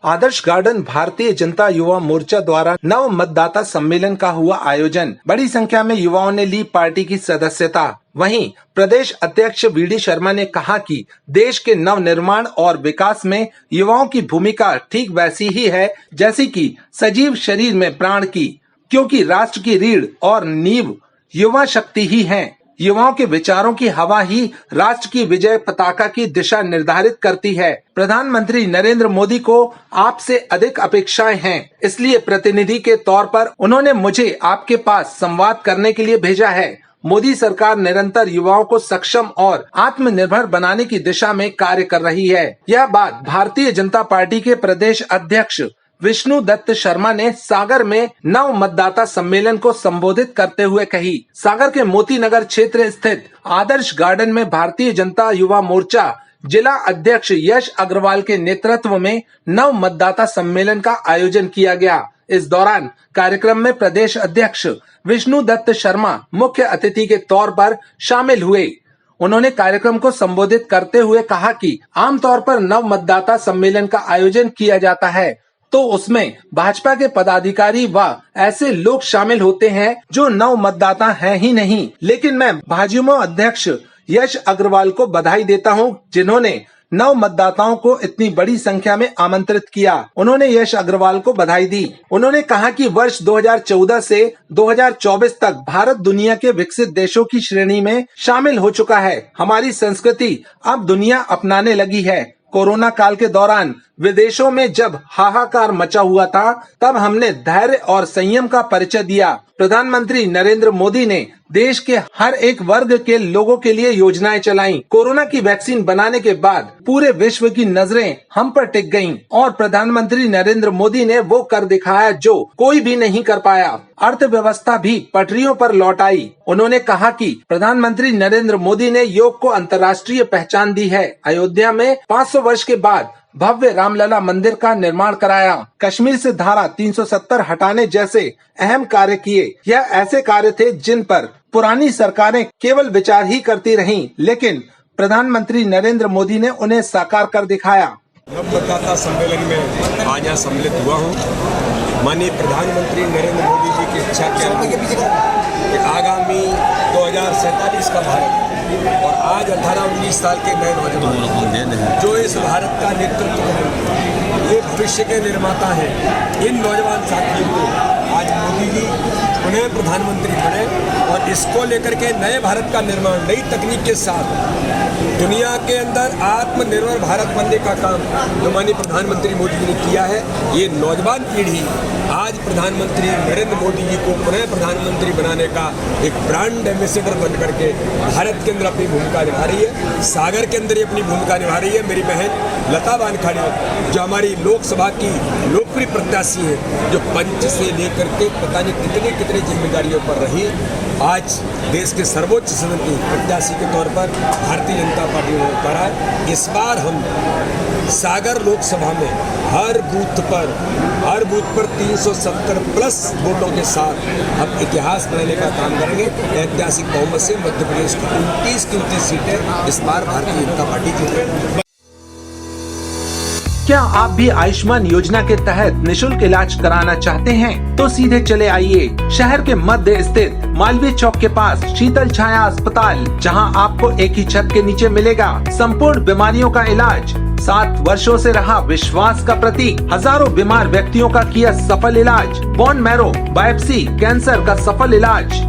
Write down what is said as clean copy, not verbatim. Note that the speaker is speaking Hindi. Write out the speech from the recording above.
आदर्श गार्डन भारतीय जनता युवा मोर्चा द्वारा नव मतदाता सम्मेलन का हुआ आयोजन। बड़ी संख्या में युवाओं ने ली पार्टी की सदस्यता। वहीं प्रदेश अध्यक्ष वीडी शर्मा ने कहा कि देश के नव निर्माण और विकास में युवाओं की भूमिका ठीक वैसी ही है जैसी कि सजीव शरीर में प्राण की, क्योंकि राष्ट्र की रीढ़ और नींव युवा शक्ति ही है। युवाओं के विचारों की हवा ही राष्ट्र की विजय पताका की दिशा निर्धारित करती है। प्रधानमंत्री नरेंद्र मोदी को आपसे अधिक अपेक्षाएं हैं, इसलिए प्रतिनिधि के तौर पर उन्होंने मुझे आपके पास संवाद करने के लिए भेजा है। मोदी सरकार निरंतर युवाओं को सक्षम और आत्मनिर्भर बनाने की दिशा में कार्य कर रही है। यह बात भारतीय जनता पार्टी के प्रदेश अध्यक्ष विष्णु दत्त शर्मा ने सागर में नव मतदाता सम्मेलन को संबोधित करते हुए कही। सागर के मोती नगर क्षेत्र स्थित आदर्श गार्डन में भारतीय जनता युवा मोर्चा जिला अध्यक्ष यश अग्रवाल के नेतृत्व में नव मतदाता सम्मेलन का आयोजन किया गया। इस दौरान कार्यक्रम में प्रदेश अध्यक्ष विष्णु दत्त शर्मा मुख्य अतिथि के तौर पर शामिल हुए। उन्होंने कार्यक्रम को संबोधित करते हुए कहा कि आमतौर पर नव मतदाता सम्मेलन का आयोजन किया जाता है तो उसमें भाजपा के पदाधिकारी व ऐसे लोग शामिल होते हैं जो नव मतदाता हैं ही नहीं। लेकिन मैं भाजपा अध्यक्ष यश अग्रवाल को बधाई देता हूं जिन्होंने नव मतदाताओं को इतनी बड़ी संख्या में आमंत्रित किया। उन्होंने यश अग्रवाल को बधाई दी। उन्होंने कहा कि वर्ष 2014 से 2024 तक भारत दुनिया के विकसित देशों की श्रेणी में शामिल हो चुका है। हमारी संस्कृति अब दुनिया अपनाने लगी है। कोरोना काल के दौरान विदेशों में जब हाहाकार मचा हुआ था तब हमने धैर्य और संयम का परिचय दिया। प्रधानमंत्री नरेंद्र मोदी ने देश के हर एक वर्ग के लोगों के लिए योजनाएं चलाईं। कोरोना की वैक्सीन बनाने के बाद पूरे विश्व की नजरें हम पर टिक गईं और प्रधानमंत्री नरेंद्र मोदी ने वो कर दिखाया जो कोई भी नहीं कर पाया। अर्थव्यवस्था भी पटरियों पर लौट आई। उन्होंने कहा कि प्रधानमंत्री नरेंद्र मोदी ने योग को अंतर्राष्ट्रीय पहचान दी है। अयोध्या में 500 वर्ष के बाद भव्य रामलला मंदिर का निर्माण कराया। कश्मीर से धारा 370 हटाने जैसे अहम कार्य किए। यह ऐसे कार्य थे जिन पर पुरानी सरकारें केवल विचार ही करती रहीं, लेकिन प्रधानमंत्री नरेंद्र मोदी ने उन्हें साकार कर दिखाया। मतदाता सम्मेलन में आज यहाँ सम्मिलित हुआ हूँ। माननीय प्रधानमंत्री नरेंद्र मोदी जी की इच्छा के अनुरूप आगामी 2047 का भारत और आज 18-19 साल के नए नौजवान जो इस भारत का नेतृत्व करेंगे, ये भविष्य के निर्माता हैं। इन नौजवान साथियों को आज मोदी जी उन्हें प्रधानमंत्री बने और इसको लेकर के नए भारत का निर्माण नई तकनीक के साथ दुनिया के अंदर आत्मनिर्भर भारत बनने का काम जो माननीय प्रधानमंत्री मोदी जी ने किया है। ये नौजवान पीढ़ी आज प्रधानमंत्री नरेंद्र मोदी जी को पुनः प्रधानमंत्री बनाने का एक ब्रांड एम्बेसडर बन करके भारत के अंदर अपनी भूमिका निभा रही है। सागर के अंदर ये अपनी भूमिका निभा रही है। मेरी बहन लता वानखेड़े जो हमारी लोकसभा की लोकप्रिय प्रत्याशी है, जो पंच से लेकर के पता नहीं कितने जिम्मेदारियों पर रही, आज देश के सर्वोच्च सदन की प्रत्याशी के तौर पर भारतीय जनता पार्टी ने उतारा है। इस बार हम सागर लोकसभा में हर बूथ पर 370 प्लस वोटों के साथ हम इतिहास बनाने का काम करेंगे। ऐतिहासिक बहुमत से मध्य प्रदेश की 29 सीटें इस बार भारतीय जनता पार्टी जीतेगी। क्या आप भी आयुष्मान योजना के तहत निशुल्क इलाज कराना चाहते हैं? तो सीधे चले आइए शहर के मध्य स्थित मालवीय चौक के पास शीतल छाया अस्पताल, जहां आपको एक ही छत के नीचे मिलेगा संपूर्ण बीमारियों का इलाज। 7 वर्षों से रहा विश्वास का प्रतीक, हजारों बीमार व्यक्तियों का किया सफल इलाज, बोन मैरो बायोप्सी कैंसर का सफल इलाज।